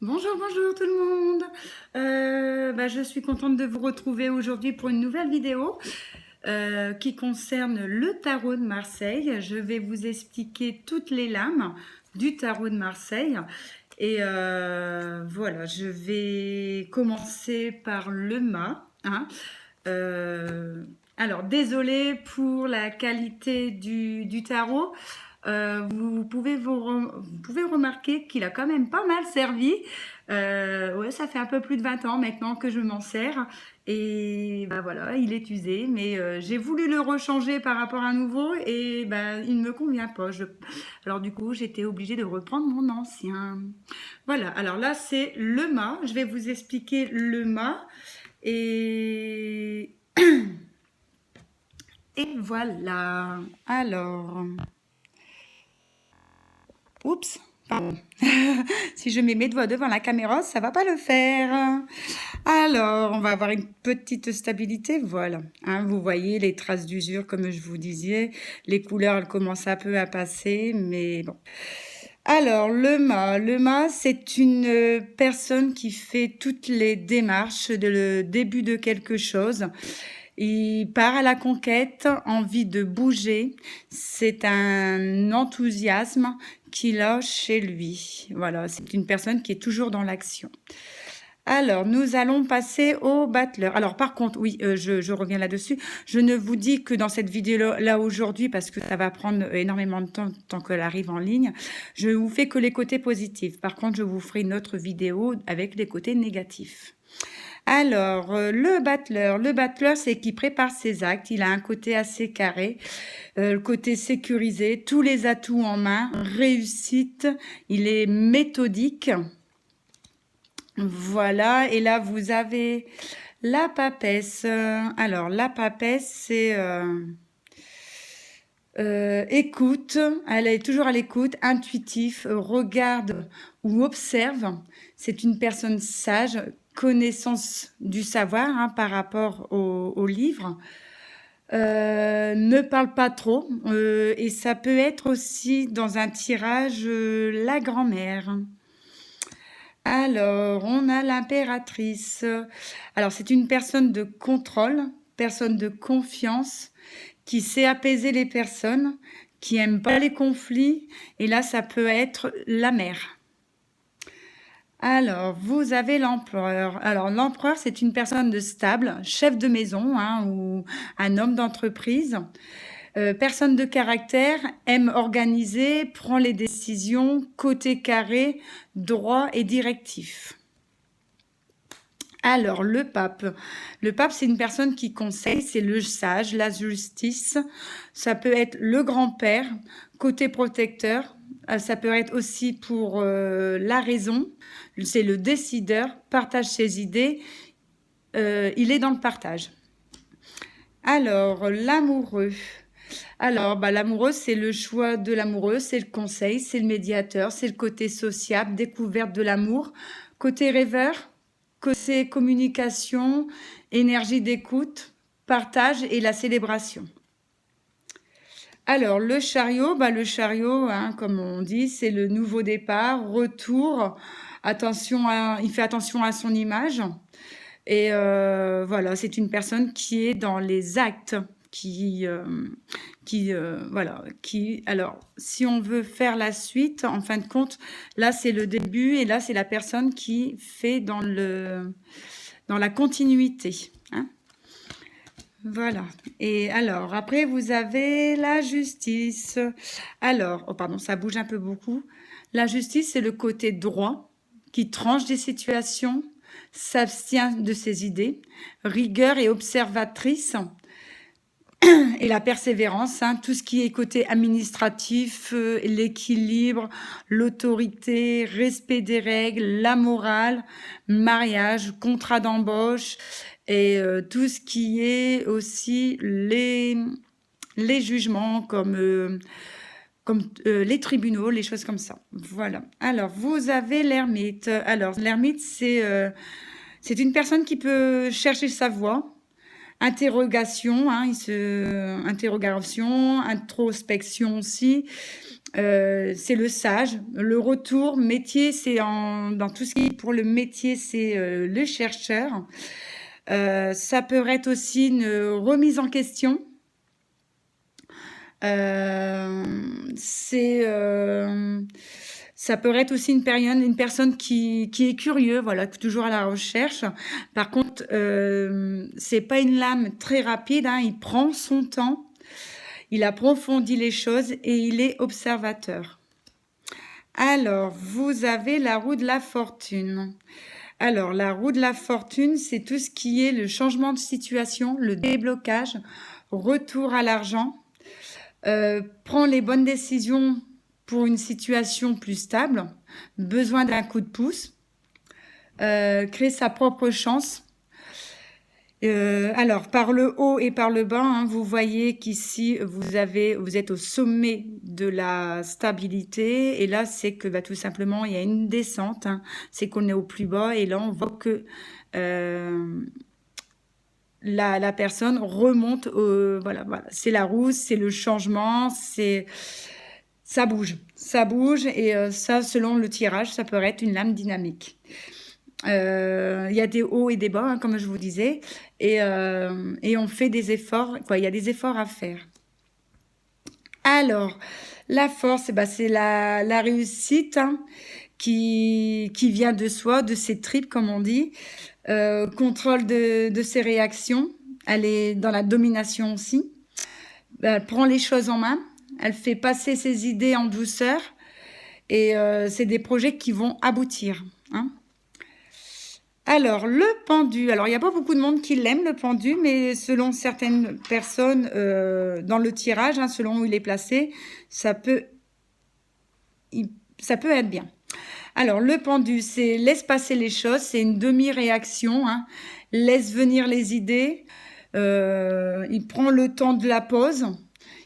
Bonjour, bonjour tout le monde. Je suis contente de vous retrouver aujourd'hui pour une nouvelle vidéo qui concerne le tarot de Marseille. Je vais vous expliquer toutes les lames du tarot de Marseille. Et voilà, je vais commencer par le mât. Alors, désolée pour la qualité du tarot. Vous pouvez remarquer qu'il a quand même pas mal servi. Ouais, ça fait un peu plus de 20 ans maintenant que je m'en sers. Et bah voilà, il est usé. Mais j'ai voulu le rechanger par rapport à un nouveau et bah, il ne me convient pas. Alors du coup, j'étais obligée de reprendre mon ancien. Voilà, alors là, c'est le mât. Je vais vous expliquer le mât. Et... Et voilà. Alors... Oups, pardon. Si je mets mes doigts devant la caméra, ça va pas le faire. Alors, on va avoir une petite stabilité, voilà. Vous voyez les traces d'usure, comme je vous disais. Les couleurs, elles commencent un peu à passer, mais bon. Alors, le mât, c'est une personne qui fait toutes les démarches de le début de quelque chose. Il part à la conquête, envie de bouger. C'est un enthousiasme qu'il a chez lui. Voilà, c'est une personne qui est toujours dans l'action. Alors, nous allons passer au battleur. Alors, par contre, oui, je reviens là-dessus. Je ne vous dis que dans cette vidéo-là aujourd'hui, parce que ça va prendre énormément de temps tant qu'elle arrive en ligne, je vous fais que les côtés positifs. Par contre, je vous ferai une autre vidéo avec les côtés négatifs. Alors, le battleur, c'est qui prépare ses actes. Il a un côté assez carré, le côté sécurisé, tous les atouts en main, réussite. Il est méthodique. Voilà, et là, vous avez la papesse. Alors, la papesse, c'est écoute. Elle est toujours à l'écoute, intuitif, regarde ou observe. C'est une personne sage, connaissance du savoir par rapport au livre. Ne parle pas trop et ça peut être aussi dans un tirage la grand-mère. Alors, on a l'impératrice. Alors, c'est une personne de contrôle, personne de confiance, qui sait apaiser les personnes, qui aime pas les conflits. Et là, ça peut être la mère. Alors, vous avez l'empereur. Alors, l'empereur, c'est une personne de stable, chef de maison ou un homme d'entreprise. Personne de caractère, aime organiser, prend les décisions, côté carré, droit et directif. Alors, le pape. Le pape, c'est une personne qui conseille, c'est le sage, la justice. Ça peut être le grand-père, côté protecteur. Ça peut être aussi pour la raison. C'est le décideur, partage ses idées. Il est dans le partage. Alors, l'amoureux. Alors, l'amoureux, c'est le choix de l'amoureux, c'est le conseil, c'est le médiateur, c'est le côté sociable, découverte de l'amour. Côté rêveur, côté communication, énergie d'écoute, partage et la célébration. Alors, le chariot, comme on dit, c'est le nouveau départ, retour, il fait attention à son image. Et voilà, c'est une personne qui est dans les actes, alors, si on veut faire la suite, en fin de compte, là, c'est le début et là, c'est la personne qui fait dans la continuité. Voilà. Et alors, après, vous avez la justice. Alors, oh pardon, ça bouge un peu beaucoup. La justice, c'est le côté droit qui tranche des situations, s'abstient de ses idées, rigueur et observatrice, et la persévérance, tout ce qui est côté administratif, l'équilibre, l'autorité, respect des règles, la morale, mariage, contrat d'embauche et tout ce qui est aussi les jugements comme les tribunaux, les choses comme ça. Voilà. Alors, vous avez l'ermite. Alors, l'ermite, c'est une personne qui peut chercher sa voie. Interrogation, introspection aussi. c'est le sage. Le retour, métier, c'est dans tout ce qui est pour le métier, c'est le chercheur. Ça peut être aussi une remise en question. Ça peut être aussi une personne qui est curieux, voilà, toujours à la recherche. Par contre, c'est pas une lame très rapide, hein, il prend son temps, il approfondit les choses et il est observateur. Alors, vous avez la roue de la fortune. Alors, la roue de la fortune, c'est tout ce qui est le changement de situation, le déblocage, retour à l'argent, prend les bonnes décisions pour une situation plus stable, besoin d'un coup de pouce, créer sa propre chance. Alors, par le haut et par le bas, hein, vous voyez qu'ici, vous êtes au sommet de la stabilité. Et là, c'est que tout simplement, il y a une descente. Hein, c'est qu'on est au plus bas. Et là, on voit que la personne remonte. Voilà. C'est la roue, c'est le changement, ça bouge. Ça bouge. Et ça, selon le tirage, ça peut être une lame dynamique. Il y a des hauts et des bas, hein, comme je vous disais, et on fait des efforts, quoi. Il y a des efforts à faire. Alors, la force, c'est la réussite, hein, qui vient de soi, de ses tripes, comme on dit. Contrôle de ses réactions. Elle est dans la domination aussi. Elle prend les choses en main. Elle fait passer ses idées en douceur. Et c'est des projets qui vont aboutir, hein. Alors, le pendu. Alors, il n'y a pas beaucoup de monde qui l'aime, le pendu, mais selon certaines personnes, dans le tirage, hein, selon où il est placé, ça peut être bien. Alors, le pendu, c'est laisse passer les choses, c'est une demi-réaction, hein, laisse venir les idées, il prend le temps de la pause,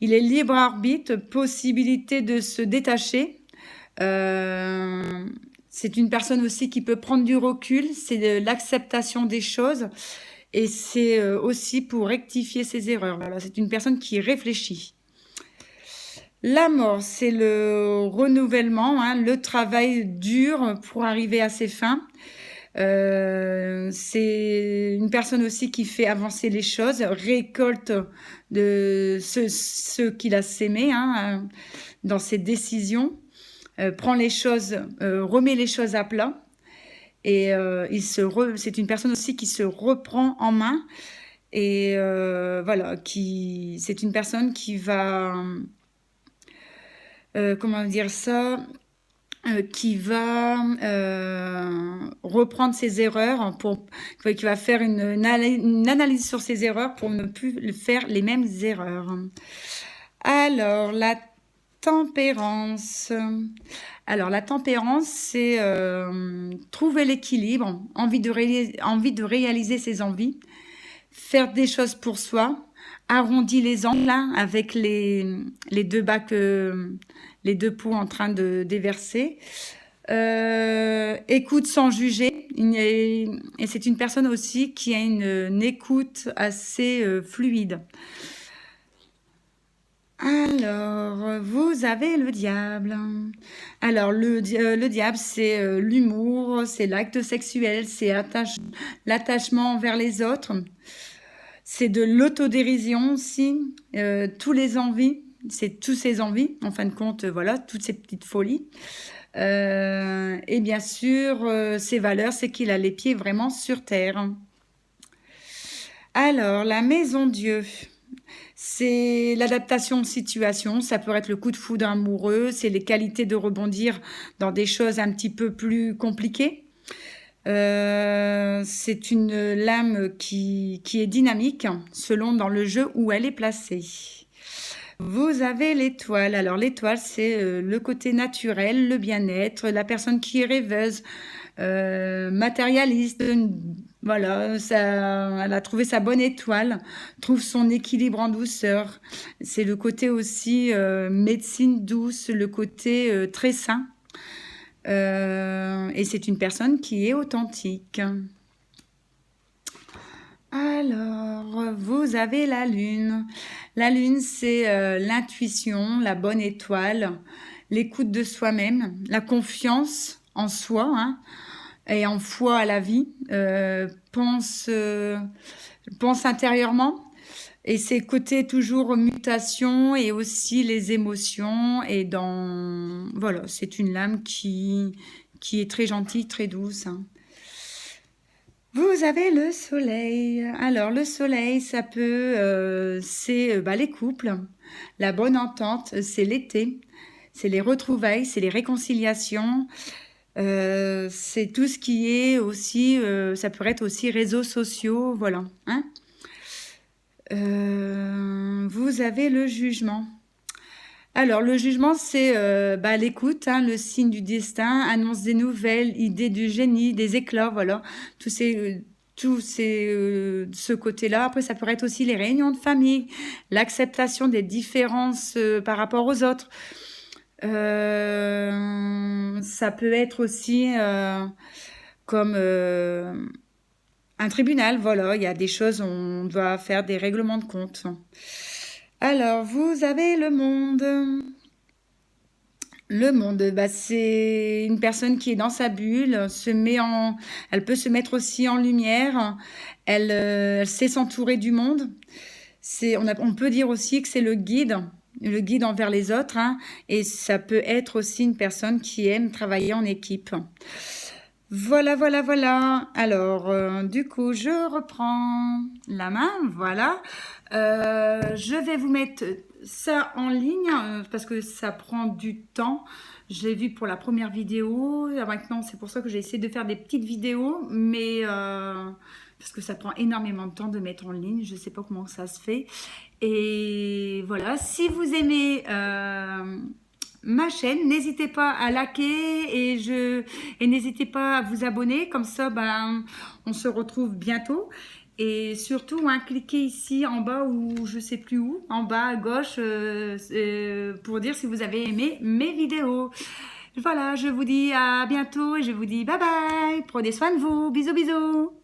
il est libre arbitre, possibilité de se détacher. C'est une personne aussi qui peut prendre du recul, c'est de l'acceptation des choses et c'est aussi pour rectifier ses erreurs. Voilà, c'est une personne qui réfléchit. La mort, c'est le renouvellement, hein, le travail dur pour arriver à ses fins. C'est une personne aussi qui fait avancer les choses, récolte de ce qu'il a sémé, hein, dans ses décisions. Prend les choses, remet les choses à plat. Et c'est une personne aussi qui se reprend en main. Et voilà, c'est une personne qui va, comment dire ça, qui va reprendre ses erreurs, qui va faire une analyse sur ses erreurs pour ne plus faire les mêmes erreurs. Alors, la tempérance. Alors, la tempérance, c'est trouver l'équilibre, envie de réaliser ses envies, faire des choses pour soi, arrondir les angles, hein, avec les deux bacs, les deux pots en train de déverser. Écoute sans juger. Et c'est une personne aussi qui a une écoute assez fluide. Alors, vous avez le diable. Alors, le diable, c'est l'humour, c'est l'acte sexuel, c'est l'attachement envers les autres. C'est de l'autodérision aussi, tous les envies, c'est tous ses envies, en fin de compte, voilà, toutes ces petites folies. Et bien sûr, ses valeurs, c'est qu'il a les pieds vraiment sur terre. Alors, la maison Dieu. C'est l'adaptation de situation, ça peut être le coup de foudre amoureux, c'est les qualités de rebondir dans des choses un petit peu plus compliquées. C'est une lame qui est dynamique selon dans le jeu où elle est placée. Vous avez l'étoile. Alors l'étoile, c'est le côté naturel, le bien-être, la personne qui est rêveuse, matérialiste. Voilà, elle a trouvé sa bonne étoile, trouve son équilibre en douceur. C'est le côté aussi médecine douce, le côté très sain. Et c'est une personne qui est authentique. Alors, vous avez la lune. La lune, c'est l'intuition, la bonne étoile. l'écoute de soi-même, la confiance en soi, hein, et en foi à la vie. Pense intérieurement. Et c'est côté toujours mutation et aussi les émotions. Et voilà, c'est une lame qui est très gentille, très douce, hein. Vous avez le soleil. Alors, le soleil, ça peut, c'est les couples, la bonne entente, c'est l'été, c'est les retrouvailles, c'est les réconciliations, c'est tout ce qui est aussi, ça pourrait être aussi réseaux sociaux, voilà, hein. Vous avez le jugement. Alors, le jugement, c'est l'écoute, hein, le signe du destin, annonce des nouvelles, idée du génie, des éclats, voilà. Ce côté-là. Après, ça pourrait être aussi les réunions de famille, l'acceptation des différences par rapport aux autres. Ça peut être aussi comme un tribunal, voilà. Il y a des choses, on doit faire des règlements de compte. Alors, vous avez le monde. Le monde, c'est une personne qui est dans sa bulle, elle peut se mettre aussi en lumière, elle sait s'entourer du monde. On peut dire aussi que c'est le guide envers les autres, hein, et ça peut être aussi une personne qui aime travailler en équipe. Voilà, voilà, voilà. Alors, du coup, je reprends la main, voilà. Je vais vous mettre ça en ligne parce que ça prend du temps. Je l'ai vu pour la première vidéo. Maintenant, c'est pour ça que j'ai essayé de faire des petites vidéos, mais parce que ça prend énormément de temps de mettre en ligne. Je ne sais pas comment ça se fait. Et voilà, si vous aimez ma chaîne, n'hésitez pas à liker et n'hésitez pas à vous abonner, comme ça on se retrouve bientôt. Et surtout, hein, cliquez ici en bas ou je sais plus où, en bas à gauche, pour dire si vous avez aimé mes vidéos. Voilà, je vous dis à bientôt et je vous dis bye bye, prenez soin de vous, bisous bisous.